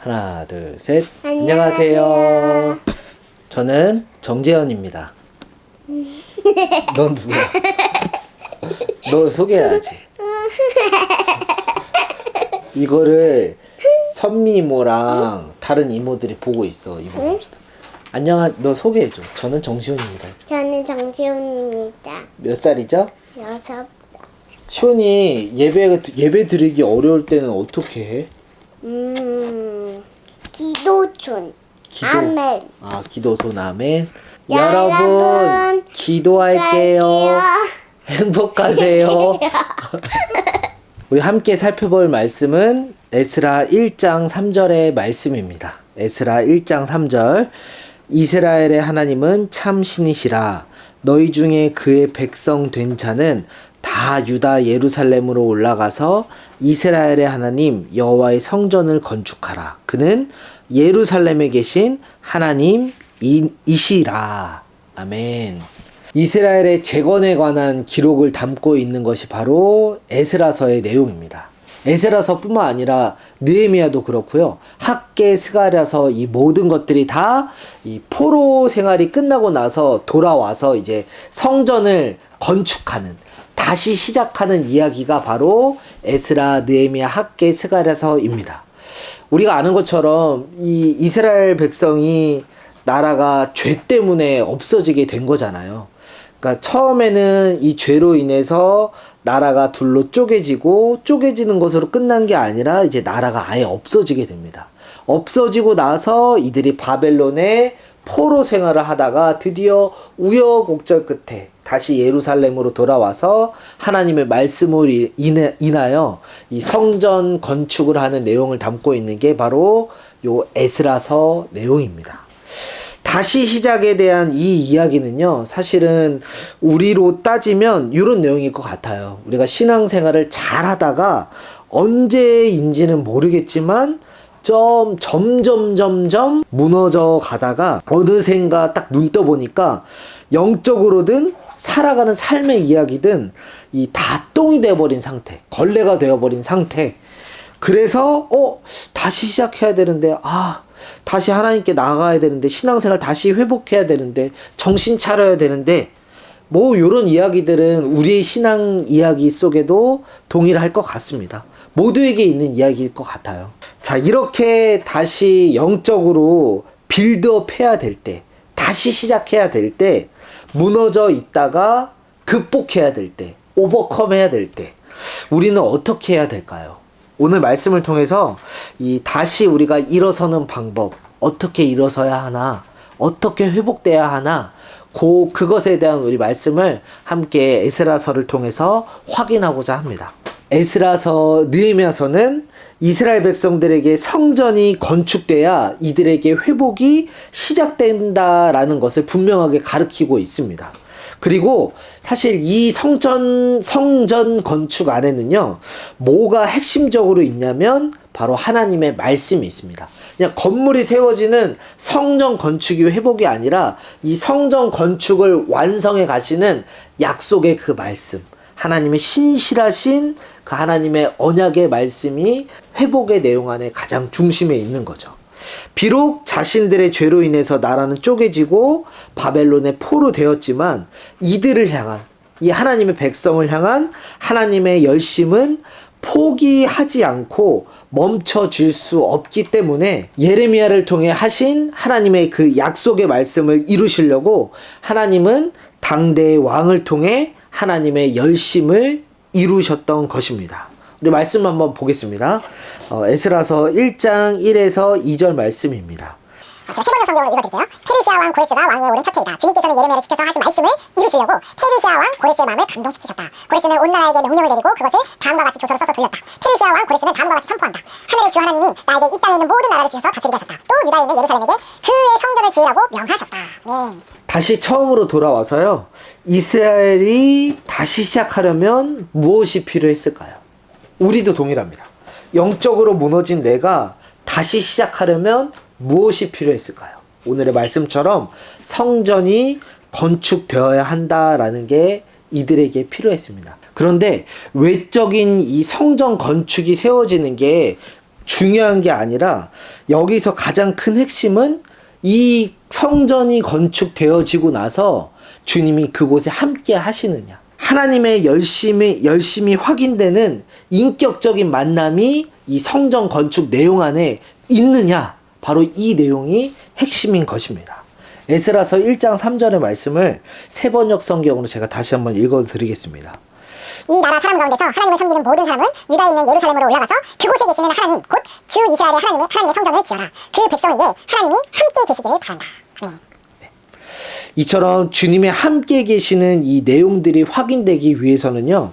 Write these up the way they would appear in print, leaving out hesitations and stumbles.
하나, 둘, 셋. 안녕하세요. 저는 정재현입니다. 넌 누구야? 너 소개해야지. 이거를 선미 이모랑 다른 이모들이 보고 있어. 이모. 너 소개해줘. 저는 정시훈입니다. 저는 정지훈입니다. 몇 살이죠? 6. 시훈이 예배 드리기 어려울 때는 어떻게 해? 기도촌. 아멘. 기도손 아멘. 여러분, 여러분 기도할게요. 행복하세요. 우리 함께 살펴볼 말씀은 에스라 1장 3절의 말씀입니다. 에스라 1장 3절. 이스라엘의 하나님은 참 신이시라. 너희 중에 그의 백성 된 자는 다 유다 예루살렘으로 올라가서 이스라엘의 하나님 여호와의 성전을 건축하라. 그는 예루살렘에 계신 하나님이시라. 아멘. 이스라엘의 재건에 관한 기록을 담고 있는 것이 바로 에스라서의 내용입니다. 에스라서뿐만 아니라 느헤미야도 그렇고요. 학개, 스가랴서 이 모든 것들이 다 이 포로 생활이 끝나고 나서 돌아와서 이제 성전을 건축하는, 다시 시작하는 이야기가 바로 에스라, 느헤미야, 학개, 스가랴서입니다. 우리가 아는 것처럼 이 이스라엘 백성이 나라가 죄 때문에 없어지게 된 거잖아요. 그러니까 처음에는 이 죄로 인해서 나라가 둘로 쪼개지는 것으로 끝난 게 아니라 이제 나라가 아예 없어지게 됩니다. 없어지고 나서 이들이 바벨론에 포로 생활을 하다가 드디어 우여곡절 끝에 다시 예루살렘으로 돌아와서 하나님의 말씀을 인하여 이 성전 건축을 하는 내용을 담고 있는 게 바로 요 에스라서 내용입니다. 다시 시작에 대한 이 이야기는요, 사실은 우리로 따지면 이런 내용일 것 같아요. 우리가 신앙생활을 잘 하다가 언제인지는 모르겠지만 점점 무너져 가다가 어느샌가 딱 눈 떠보니까 영적으로든 살아가는 삶의 이야기든 이 다 똥이 되어버린 상태, 걸레가 되어버린 상태. 그래서 다시 시작해야 되는데, 다시 하나님께 나아가야 되는데, 신앙생활 다시 회복해야 되는데, 정신 차려야 되는데, 뭐 요런 이야기들은 우리의 신앙 이야기 속에도 동일할 것 같습니다. 모두에게 있는 이야기일 것 같아요. 자, 이렇게 다시 영적으로 빌드업 해야 될 때, 다시 시작해야 될 때, 무너져 있다가 극복해야 될 때, 오버컴 해야 될 때, 우리는 어떻게 해야 될까요? 오늘 말씀을 통해서 다시 우리가 일어서는 방법, 어떻게 일어서야 하나, 어떻게 회복돼야 하나, 그것에 대한 우리 말씀을 함께 에스라서를 통해서 확인하고자 합니다. 에스라서, 느헤미야서는 이스라엘 백성들에게 성전이 건축돼야 이들에게 회복이 시작된다라는 것을 분명하게 가르치고 있습니다. 그리고 사실 이 성전 건축 안에는요, 뭐가 핵심적으로 있냐면 바로 하나님의 말씀이 있습니다. 그냥 건물이 세워지는 성전 건축이 회복이 아니라 이 성전 건축을 완성해 가시는 약속의 그 말씀, 하나님의 신실하신 그 하나님의 언약의 말씀이 회복의 내용 안에 가장 중심에 있는 거죠. 비록 자신들의 죄로 인해서 나라는 쪼개지고 바벨론의 포로 되었지만 이들을 향한, 이 하나님의 백성을 향한 하나님의 열심은 포기하지 않고 멈춰질 수 없기 때문에 예레미야를 통해 하신 하나님의 그 약속의 말씀을 이루시려고 하나님은 당대의 왕을 통해 하나님의 열심을 이루셨던 것입니다. 우리 말씀 한번 보겠습니다. 에스라서 1장 1에서 2절 말씀입니다. 제가 세 번째 성경을 읽어드릴게요. 페르시아 왕 고레스가 왕위에 오른 첫 해이다. 주님께서는 예레미야를 지켜서 하신 말씀을 이루시려고 페르시아 왕 고레스의 마음을 감동시키셨다. 고레스는 온 나라에게 명령을 내리고 그것을 다음과 같이 조서로 써서 돌렸다. 페르시아 왕 고레스는 다음과 같이 선포한다. 하늘의 주 하나님이 나에게 이 땅에 있는 모든 나라를 주셔서 다스리게 하셨다. 또 유다에 있는 예루살렘에게 그의 성전을 지으라고 명하셨다. 아멘. 다시 처음으로 돌아와서요, 이스라엘이 다시 시작하려면 무엇이 필요했을까요? 우리도 동일합니다. 영적으로 무너진 내가 다시 시작하려면 무엇이 필요했을까요? 오늘의 말씀처럼 성전이 건축되어야 한다라는 게 이들에게 필요했습니다. 그런데 외적인 이 성전 건축이 세워지는 게 중요한 게 아니라 여기서 가장 큰 핵심은 이 성전이 건축되어지고 나서 주님이 그곳에 함께 하시느냐. 하나님의 열심히 확인되는 인격적인 만남이 이 성전 건축 내용 안에 있느냐. 바로 이 내용이 핵심인 것입니다. 에스라서 1장 3절의 말씀을 세번역 성경으로 제가 다시 한번 읽어드리겠습니다. 이 나라 사람 가운데서 하나님을 섬기는 모든 사람은 유다에 있는 예루살렘으로 올라가서 그곳에 계시는 하나님 곧 주 이스라엘의 하나님의 성전을 지어라. 그 백성에게 하나님이 함께 계시기를 바란다. 아멘. 이처럼 주님의 함께 계시는 이 내용들이 확인되기 위해서는요,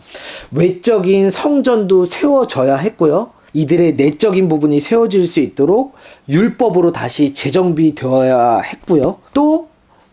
외적인 성전도 세워져야 했고요, 이들의 내적인 부분이 세워질 수 있도록 율법으로 다시 재정비되어야 했고요, 또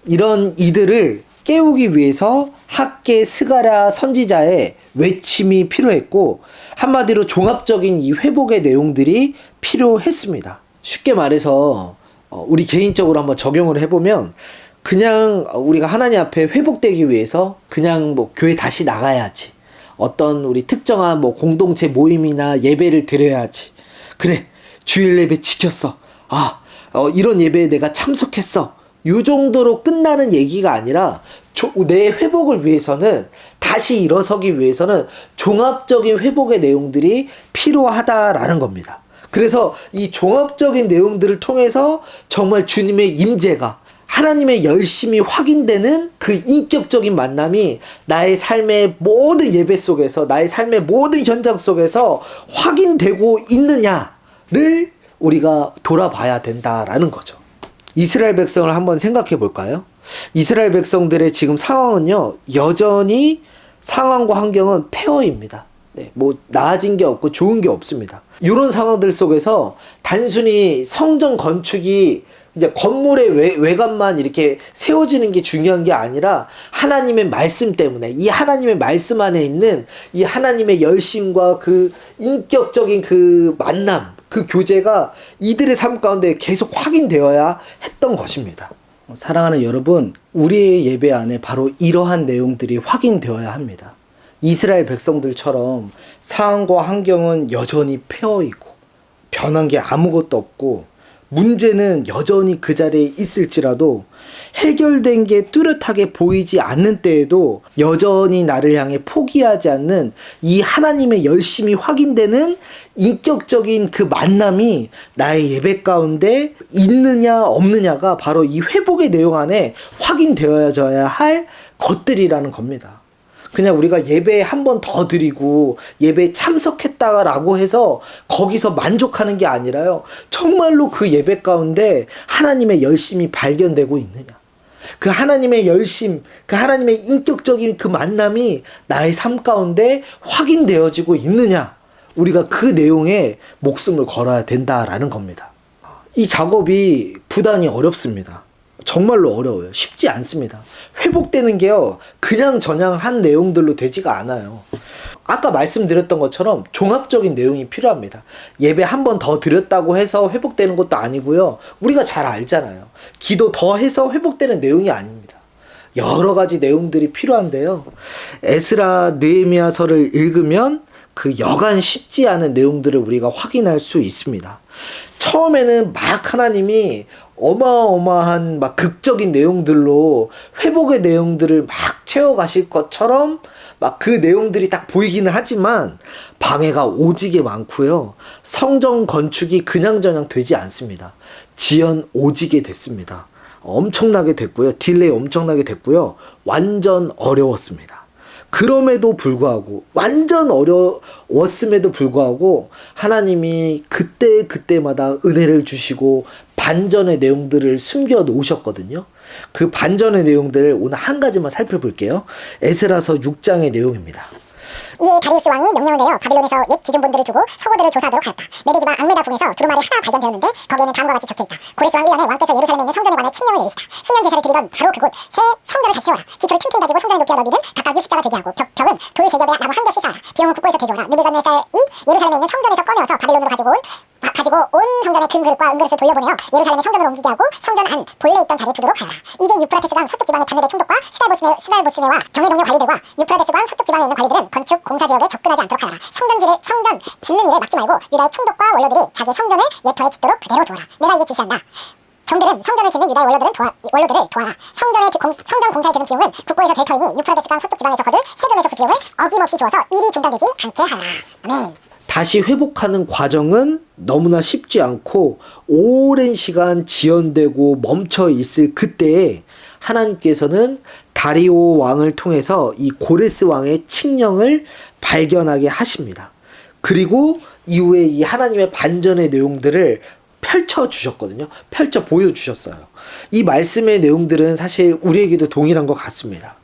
이런 이들을 깨우기 위해서 학계 스가랴 선지자의 외침이 필요했고, 한마디로 종합적인 이 회복의 내용들이 필요했습니다. 쉽게 말해서 우리 개인적으로 한번 적용을 해보면, 그냥 우리가 하나님 앞에 회복되기 위해서 그냥 뭐 교회 다시 나가야지, 어떤 우리 특정한 뭐 공동체 모임이나 예배를 드려야지, 그래 주일 예배 지켰어, 이런 예배에 내가 참석했어, 요 정도로 끝나는 얘기가 아니라 내 회복을 위해서는, 다시 일어서기 위해서는 종합적인 회복의 내용들이 필요하다라는 겁니다. 그래서 이 종합적인 내용들을 통해서 정말 주님의 임재가, 하나님의 열심이 확인되는 그 인격적인 만남이 나의 삶의 모든 예배 속에서, 나의 삶의 모든 현장 속에서 확인되고 있느냐를 우리가 돌아봐야 된다라는 거죠. 이스라엘 백성을 한번 생각해 볼까요? 이스라엘 백성들의 지금 상황은요, 여전히 상황과 환경은 폐허입니다. 뭐 나아진 게 없고 좋은 게 없습니다. 이런 상황들 속에서 단순히 성전 건축이 이제 건물의 외관만 이렇게 세워지는 게 중요한 게 아니라, 하나님의 말씀 때문에, 이 하나님의 말씀 안에 있는 이 하나님의 열심과 그 인격적인 그 만남, 그 교제가 이들의 삶 가운데 계속 확인되어야 했던 것입니다. 사랑하는 여러분, 우리의 예배 안에 바로 이러한 내용들이 확인되어야 합니다. 이스라엘 백성들처럼 상황과 환경은 여전히 폐허이고 변한 게 아무것도 없고 문제는 여전히 그 자리에 있을지라도, 해결된 게 뚜렷하게 보이지 않는 때에도 여전히 나를 향해 포기하지 않는 이 하나님의 열심이 확인되는 인격적인 그 만남이 나의 예배 가운데 있느냐 없느냐가 바로 이 회복의 내용 안에 확인되어져야 할 것들이라는 겁니다. 그냥 우리가 예배에 한 번 더 드리고 예배에 참석했다라고 해서 거기서 만족하는 게 아니라요, 정말로 그 예배 가운데 하나님의 열심이 발견되고 있느냐, 그 하나님의 열심, 그 하나님의 인격적인 그 만남이 나의 삶 가운데 확인되어지고 있느냐, 우리가 그 내용에 목숨을 걸어야 된다라는 겁니다. 이 작업이 부단히 어렵습니다. 정말로 어려워요. 쉽지 않습니다. 회복되는 게요, 그냥 저냥 한 내용들로 되지가 않아요. 아까 말씀드렸던 것처럼 종합적인 내용이 필요합니다. 예배 한 번 더 드렸다고 해서 회복되는 것도 아니고요, 우리가 잘 알잖아요. 기도 더 해서 회복되는 내용이 아닙니다. 여러 가지 내용들이 필요한데요, 에스라 느헤미야서를 읽으면 그 여간 쉽지 않은 내용들을 우리가 확인할 수 있습니다. 처음에는 막 하나님이 어마어마한 막 극적인 내용들로 회복의 내용들을 막 채워가실 것처럼 막 그 내용들이 딱 보이기는 하지만 방해가 오지게 많고요, 성전 건축이 그냥저냥 되지 않습니다. 지연 오지게 됐습니다. 엄청나게 됐고요, 딜레이 엄청나게 됐고요, 완전 어려웠습니다. 그럼에도 불구하고, 완전 어려웠음에도 불구하고 하나님이 그때마다 은혜를 주시고 반전의 내용들을 숨겨 놓으셨거든요. 그 반전의 내용들을 오늘 한 가지만 살펴볼게요. 에스라서 6장의 내용입니다. 이에 다리우스 왕이 명령을 내려 바빌론에서 옛 기준본들을 두고 서고들을 조사하도록 하였다. 메데지바 악메다 궁에서 두루마리 하나 발견되었는데 거기에는 다음과 같이 적혀있다. 고레스 왕 1년에 왕께서 예루살렘에 있는 성전에 관해 칙령을 내리시다. 신년 제사를 드리던 바로 그곳 새 성전을 다시 세워라. 기초를 튼튼히 다지고 성전의 높이와 너비는 각각 60자가 되게 하고 벽은 돌 3겹에 나무 한 겹씩 쌓아라. 비용은 국고에서 가져오라. 느부갓네살이 예루살렘에 있는 성전에서 꺼내어서 바빌론으로 가지고 온 가지고 온 성전의 금그릇과 은그릇을 돌려보내어 예루살렘의 성전으로 옮기게 하고 성전 안 본래 있던 자리에 두도록 하여라. 이제 유프라테스강 서쪽 지방의 단네대 총독과 스달보스네와 정예 동료 관리들과 유프라테스강 서쪽 지방에 있는 관리들은 건축 공사 지역에 접근하지 않도록 하여라. 성전 짓는 일을 막지 말고 유다의 총독과 원로들이 자기 성전을 예터에 짓도록 그대로 두어라. 내가 이제 지시한다. 종들은 성전을 짓는 유다의 원로들을 도와라. 성전 공사에 드는 비용은 국고에서 될 터이니 유프라테스강 서쪽 지방에서 거둘 세금에서 그 비용을 어김없이 주어서 일이 중단되지 않게 하여라. 아멘. 다시 회복하는 과정은 너무나 쉽지 않고 오랜 시간 지연되고 멈춰 있을 그때에 하나님께서는 다리오 왕을 통해서 이 고레스 왕의 칙령을 발견하게 하십니다. 그리고 이후에 이 하나님의 반전의 내용들을 펼쳐 주셨거든요. 펼쳐 보여주셨어요. 이 말씀의 내용들은 사실 우리에게도 동일한 것 같습니다.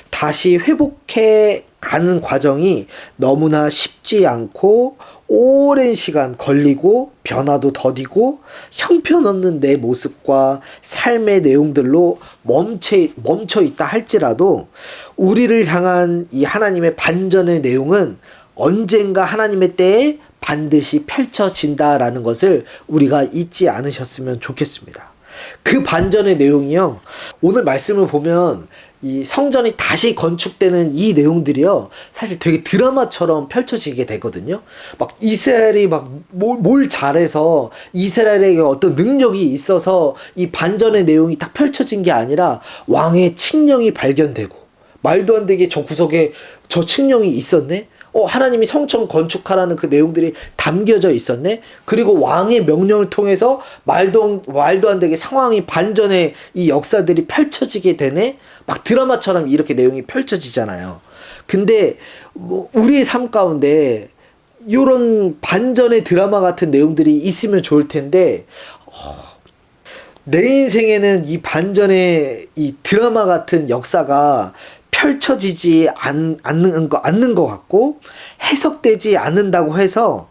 다시 회복해 가는 과정이 너무나 쉽지 않고 오랜 시간 걸리고 변화도 더디고 형편없는 내 모습과 삶의 내용들로 멈춰 있다 할지라도 우리를 향한 이 하나님의 반전의 내용은 언젠가 하나님의 때에 반드시 펼쳐진다라는 것을 우리가 잊지 않으셨으면 좋겠습니다. 그 반전의 내용이요. 오늘 말씀을 보면 이 성전이 다시 건축되는 이 내용들이요. 사실 되게 드라마처럼 펼쳐지게 되거든요. 막 이스라엘이 막 뭘 잘해서 이스라엘에게 어떤 능력이 있어서 이 반전의 내용이 딱 펼쳐진 게 아니라 왕의 칙령이 발견되고 말도 안 되게 저 구석에 저 칙령이 있었네? 하나님이 성전 건축하라는 그 내용들이 담겨져 있었네. 그리고 왕의 명령을 통해서 말도 안 되게 상황이 반전의 이 역사들이 펼쳐지게 되네. 막 드라마처럼 이렇게 내용이 펼쳐지잖아요. 근데 뭐 우리의 삶 가운데 이런 반전의 드라마 같은 내용들이 있으면 좋을 텐데 내 인생에는 이 반전의 이 드라마 같은 역사가 펼쳐지지 않는 것 같고 해석되지 않는다고 해서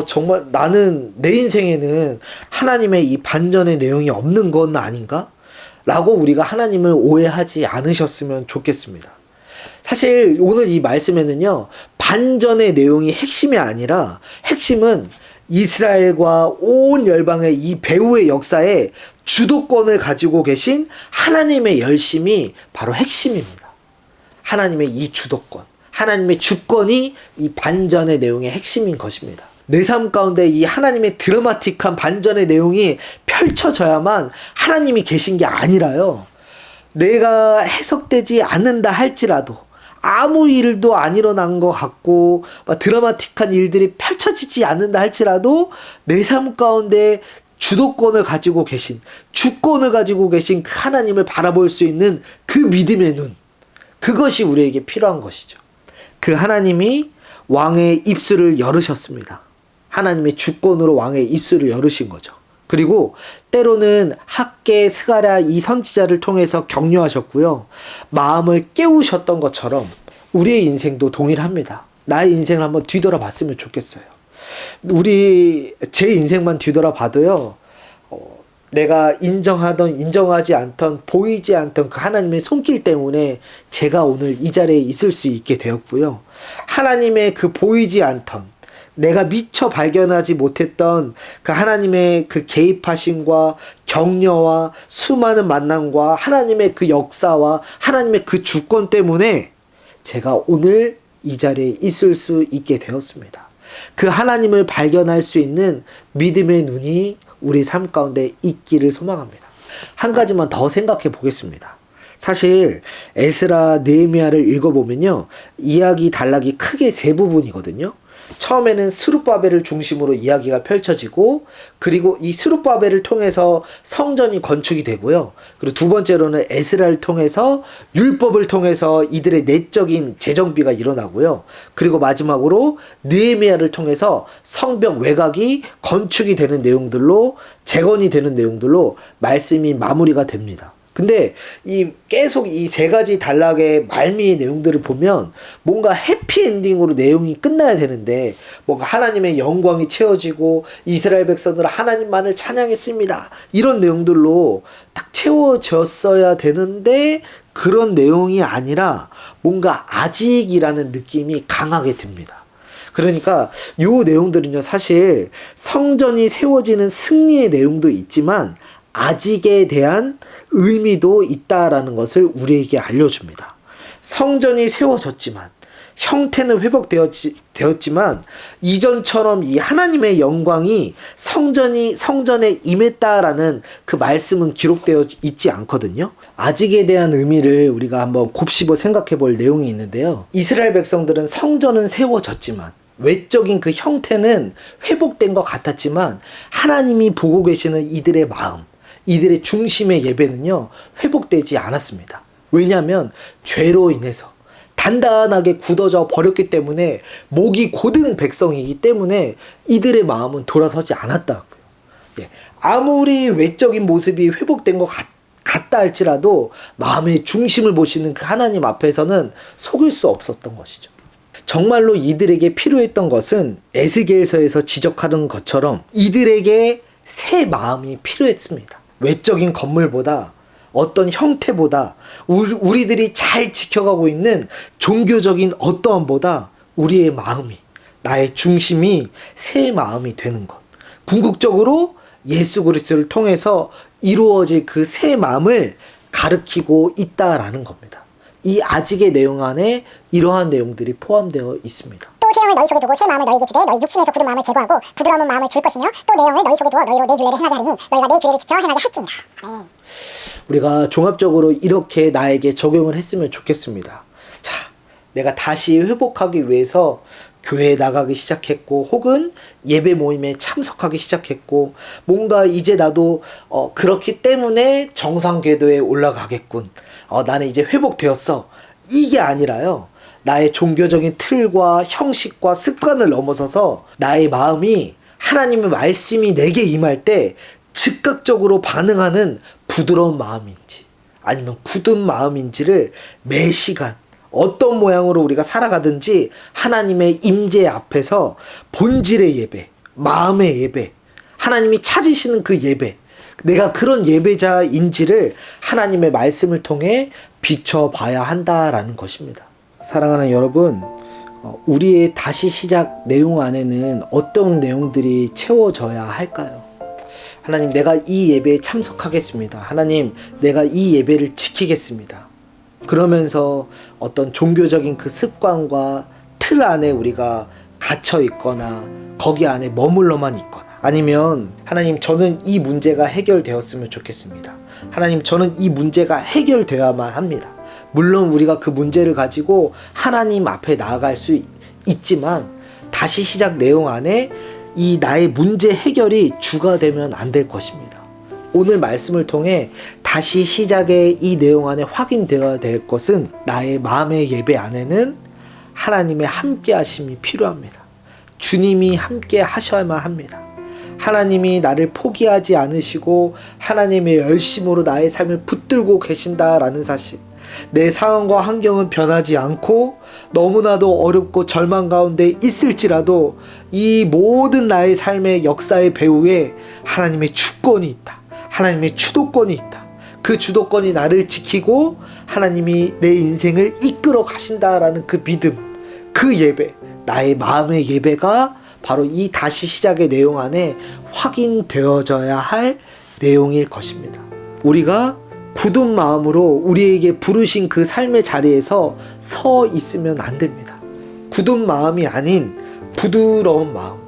정말 나는 내 인생에는 하나님의 이 반전의 내용이 없는 건 아닌가? 라고 우리가 하나님을 오해하지 않으셨으면 좋겠습니다. 사실 오늘 이 말씀에는요, 반전의 내용이 핵심이 아니라 핵심은 이스라엘과 온 열방의 이 배후의 역사에 주도권을 가지고 계신 하나님의 열심이 바로 핵심입니다. 하나님의 이 주도권, 하나님의 주권이 이 반전의 내용의 핵심인 것입니다. 내 삶 가운데 이 하나님의 드라마틱한 반전의 내용이 펼쳐져야만 하나님이 계신 게 아니라요. 내가 해석되지 않는다 할지라도 아무 일도 안 일어난 것 같고 드라마틱한 일들이 펼쳐지지 않는다 할지라도 내 삶 가운데 주도권을 가지고 계신, 주권을 가지고 계신 그 하나님을 바라볼 수 있는 그 믿음의 눈, 그것이 우리에게 필요한 것이죠. 그 하나님이 왕의 입술을 열으셨습니다. 하나님의 주권으로 왕의 입술을 열으신 거죠. 그리고 때로는 학개, 스가랴 이 선지자를 통해서 격려하셨고요. 마음을 깨우셨던 것처럼 우리의 인생도 동일합니다. 나의 인생을 한번 뒤돌아봤으면 좋겠어요. 제 인생만 뒤돌아봐도요. 내가 인정하지 않던, 보이지 않던 그 하나님의 손길 때문에 제가 오늘 이 자리에 있을 수 있게 되었고요. 하나님의 그 보이지 않던, 내가 미처 발견하지 못했던 그 하나님의 그 개입하심과 격려와 수많은 만남과 하나님의 그 역사와 하나님의 그 주권 때문에 제가 오늘 이 자리에 있을 수 있게 되었습니다. 그 하나님을 발견할 수 있는 믿음의 눈이 우리 삶 가운데 있기를 소망합니다. 한 가지만 더 생각해 보겠습니다. 사실 에스라, 느헤미야를 읽어보면요, 이야기 단락이 크게 세 부분이거든요. 처음에는 스룹바벨을 중심으로 이야기가 펼쳐지고, 그리고 이 스룹바벨을 통해서 성전이 건축이 되고요. 그리고 두 번째로는 에스라를 통해서 율법을 통해서 이들의 내적인 재정비가 일어나고요. 그리고 마지막으로 느헤미야를 통해서 성벽 외곽이 건축이 되는 내용들로, 재건이 되는 내용들로 말씀이 마무리가 됩니다. 근데 계속 이 세 가지 단락의 말미의 내용들을 보면 뭔가 해피엔딩으로 내용이 끝나야 되는데, 뭔가 하나님의 영광이 채워지고 이스라엘 백성들은 하나님만을 찬양했습니다, 이런 내용들로 딱 채워졌어야 되는데 그런 내용이 아니라 뭔가 아직이라는 느낌이 강하게 듭니다. 그러니까 요 내용들은요, 사실 성전이 세워지는 승리의 내용도 있지만 아직에 대한 의미도 있다라는 것을 우리에게 알려줍니다. 성전이 세워졌지만 형태는 회복되었지만 이전처럼 이 하나님의 영광이 성전에 임했다라는 그 말씀은 기록되어 있지 않거든요. 아직에 대한 의미를 우리가 한번 곱씹어 생각해 볼 내용이 있는데요. 이스라엘 백성들은 성전은 세워졌지만 외적인 그 형태는 회복된 것 같았지만 하나님이 보고 계시는 이들의 마음, 이들의 중심의 예배는요, 회복되지 않았습니다. 왜냐하면 죄로 인해서 단단하게 굳어져 버렸기 때문에 목이 고든 백성이기 때문에 이들의 마음은 돌아서지 않았다고요. 예. 아무리 외적인 모습이 회복된 것 같다 할지라도 마음의 중심을 보시는 그 하나님 앞에서는 속일 수 없었던 것이죠. 정말로 이들에게 필요했던 것은 에스겔서에서 지적하는 것처럼 이들에게 새 마음이 필요했습니다. 외적인 건물보다 어떤 형태보다 우리들이 잘 지켜가고 있는 종교적인 어떠함보다 우리의 마음이, 나의 중심이 새 마음이 되는 것, 궁극적으로 예수 그리스도를 통해서 이루어질 그 새 마음을 가르치고 있다라는 겁니다. 이 아직의 내용 안에 이러한 내용들이 포함되어 있습니다. 또 새 영을 너희 속에 두고 새 마음을 너희에게 주되 너희 육신에서 굳은 마음을 제거하고 부드러운 마음을 줄 것이며 또 내 영을 너희 속에 두어 너희로 내 규례를 행하게 하리니 너희가 내 규례를 지켜 행하게 할지니라. 아멘. 우리가 종합적으로 이렇게 나에게 적용을 했으면 좋겠습니다. 자, 내가 다시 회복하기 위해서 교회에 나가기 시작했고 혹은 예배 모임에 참석하기 시작했고 뭔가 이제 나도 그렇기 때문에 정상궤도에 올라가겠군. 나는 이제 회복되었어. 이게 아니라요. 나의 종교적인 틀과 형식과 습관을 넘어서서 나의 마음이 하나님의 말씀이 내게 임할 때 즉각적으로 반응하는 부드러운 마음인지 아니면 굳은 마음인지를 매 시간 어떤 모양으로 우리가 살아가든지 하나님의 임재 앞에서 본질의 예배, 마음의 예배, 하나님이 찾으시는 그 예배, 내가 그런 예배자인지를 하나님의 말씀을 통해 비춰봐야 한다라는 것입니다. 사랑하는 여러분, 우리의 다시 시작 내용 안에는 어떤 내용들이 채워져야 할까요? 하나님, 내가 이 예배에 참석하겠습니다. 하나님, 내가 이 예배를 지키겠습니다. 그러면서 어떤 종교적인 그 습관과 틀 안에 우리가 갇혀 있거나 거기 안에 머물러만 있거나 아니면 하나님, 저는 이 문제가 해결되었으면 좋겠습니다. 하나님, 저는 이 문제가 해결되어야만 합니다. 물론 우리가 그 문제를 가지고 하나님 앞에 나아갈 수 있지만 다시 시작 내용 안에 이 나의 문제 해결이 주가 되면 안 될 것입니다. 오늘 말씀을 통해 다시 시작의 이 내용 안에 확인되어야 될 것은 나의 마음의 예배 안에는 하나님의 함께 하심이 필요합니다. 주님이 함께 하셔야만 합니다. 하나님이 나를 포기하지 않으시고 하나님의 열심으로 나의 삶을 붙들고 계신다라는 사실, 내 상황과 환경은 변하지 않고 너무나도 어렵고 절망 가운데 있을지라도 이 모든 나의 삶의 역사의 배후에 하나님의 주권이 있다. 하나님의 주도권이 있다. 그 주도권이 나를 지키고 하나님이 내 인생을 이끌어 가신다라는 그 믿음, 그 예배, 나의 마음의 예배가 바로 이 다시 시작의 내용 안에 확인되어져야 할 내용일 것입니다. 우리가 굳은 마음으로 우리에게 부르신 그 삶의 자리에서 서 있으면 안 됩니다. 굳은 마음이 아닌 부드러운 마음,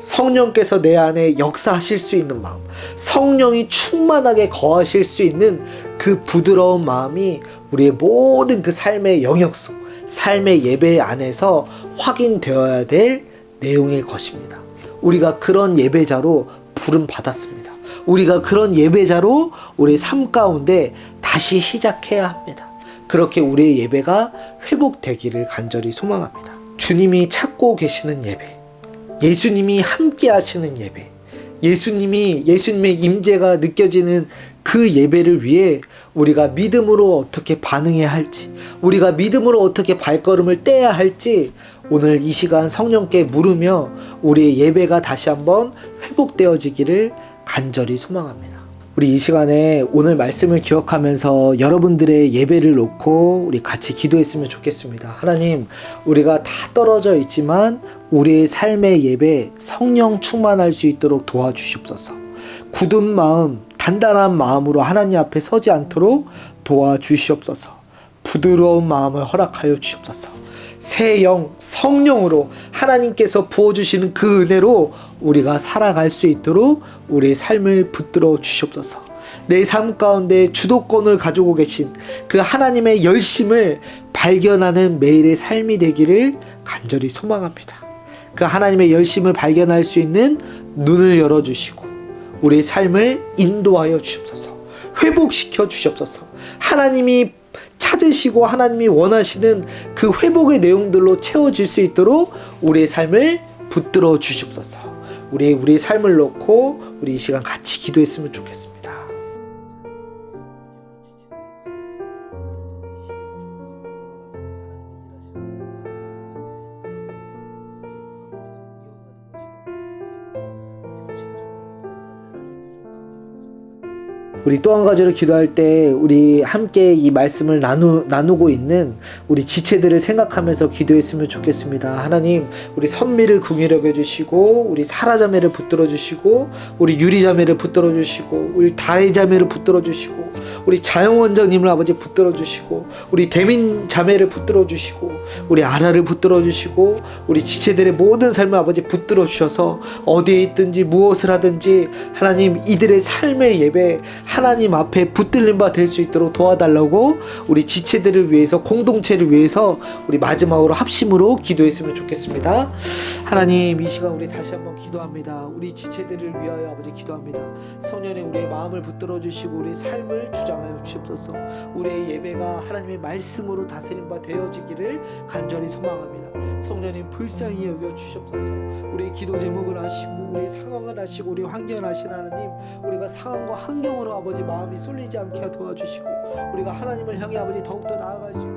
성령께서 내 안에 역사하실 수 있는 마음, 성령이 충만하게 거하실 수 있는 그 부드러운 마음이 우리의 모든 그 삶의 영역 속, 삶의 예배 안에서 확인되어야 될 내용일 것입니다. 우리가 그런 예배자로 부름 받았습니다. 우리가 그런 예배자로 우리의 삶 가운데 다시 시작해야 합니다. 그렇게 우리의 예배가 회복되기를 간절히 소망합니다. 주님이 찾고 계시는 예배, 예수님이 함께 하시는 예배, 예수님의 임재가 느껴지는 그 예배를 위해 우리가 믿음으로 어떻게 반응해야 할지, 우리가 믿음으로 어떻게 발걸음을 떼야 할지 오늘 이 시간 성령께 물으며 우리의 예배가 다시 한번 회복되어지기를 간절히 소망합니다. 우리 이 시간에 오늘 말씀을 기억하면서 여러분들의 예배를 놓고 우리 같이 기도했으면 좋겠습니다. 하나님, 우리가 다 떨어져 있지만 우리의 삶의 예배 성령 충만할 수 있도록 도와주시옵소서. 굳은 마음, 단단한 마음으로 하나님 앞에 서지 않도록 도와주시옵소서. 부드러운 마음을 허락하여 주시옵소서. 새 영, 성령으로 하나님께서 부어주시는 그 은혜로 우리가 살아갈 수 있도록 우리의 삶을 붙들어 주시옵소서. 내 삶 가운데 주도권을 가지고 계신 그 하나님의 열심을 발견하는 매일의 삶이 되기를 간절히 소망합니다. 그 하나님의 열심을 발견할 수 있는 눈을 열어주시고 우리의 삶을 인도하여 주시옵소서. 회복시켜 주시옵소서. 하나님이 찾으시고 하나님이 원하시는 그 회복의 내용들로 채워질 수 있도록 우리의 삶을 붙들어 주시옵소서. 우리의 삶을 놓고 우리 이 시간 같이 기도했으면 좋겠습니다. 우리 또 한 가지로 기도할 때 우리 함께 이 말씀을 나누고 있는 우리 지체들을 생각하면서 기도했으면 좋겠습니다. 하나님, 우리 선미를 긍휼히 여겨주시고 우리 사라자매를 붙들어 주시고 우리 유리자매를 붙들어 주시고 우리 다혜자매를 붙들어 주시고 우리 자영원장님을 아버지 붙들어 주시고 우리 대민자매를 붙들어 주시고 우리 아라를 붙들어 주시고 우리 지체들의 모든 삶을 아버지 붙들어 주셔서 어디에 있든지 무엇을 하든지 하나님 이들의 삶의 예배 하나님 앞에 붙들림 바 될 수 있도록 도와달라고 우리 지체들을 위해서 공동체를 위해서 우리 마지막으로 합심으로 기도했으면 좋겠습니다. 하나님, 이 시간 우리 다시 한번 기도합니다. 우리 지체들을 위하여 아버지 기도합니다. 성령의 우리의 마음을 붙들어 주시고 우리의 삶을 주장하여 주시옵소서. 우리의 예배가 하나님의 말씀으로 다스림 바 되어지기를 간절히 소망합니다. 성령님 불쌍히 여겨 주시옵소서. 우리의 기도 제목을 아시고 우리의 상황을 아시고 우리 환경을 아시는 하나님, 우리가 상황과 환경으로 아버지 마음이 쏠리지 않게 도와주시고 우리가 하나님을 향해 아버지 더욱더 나아갈 수 있는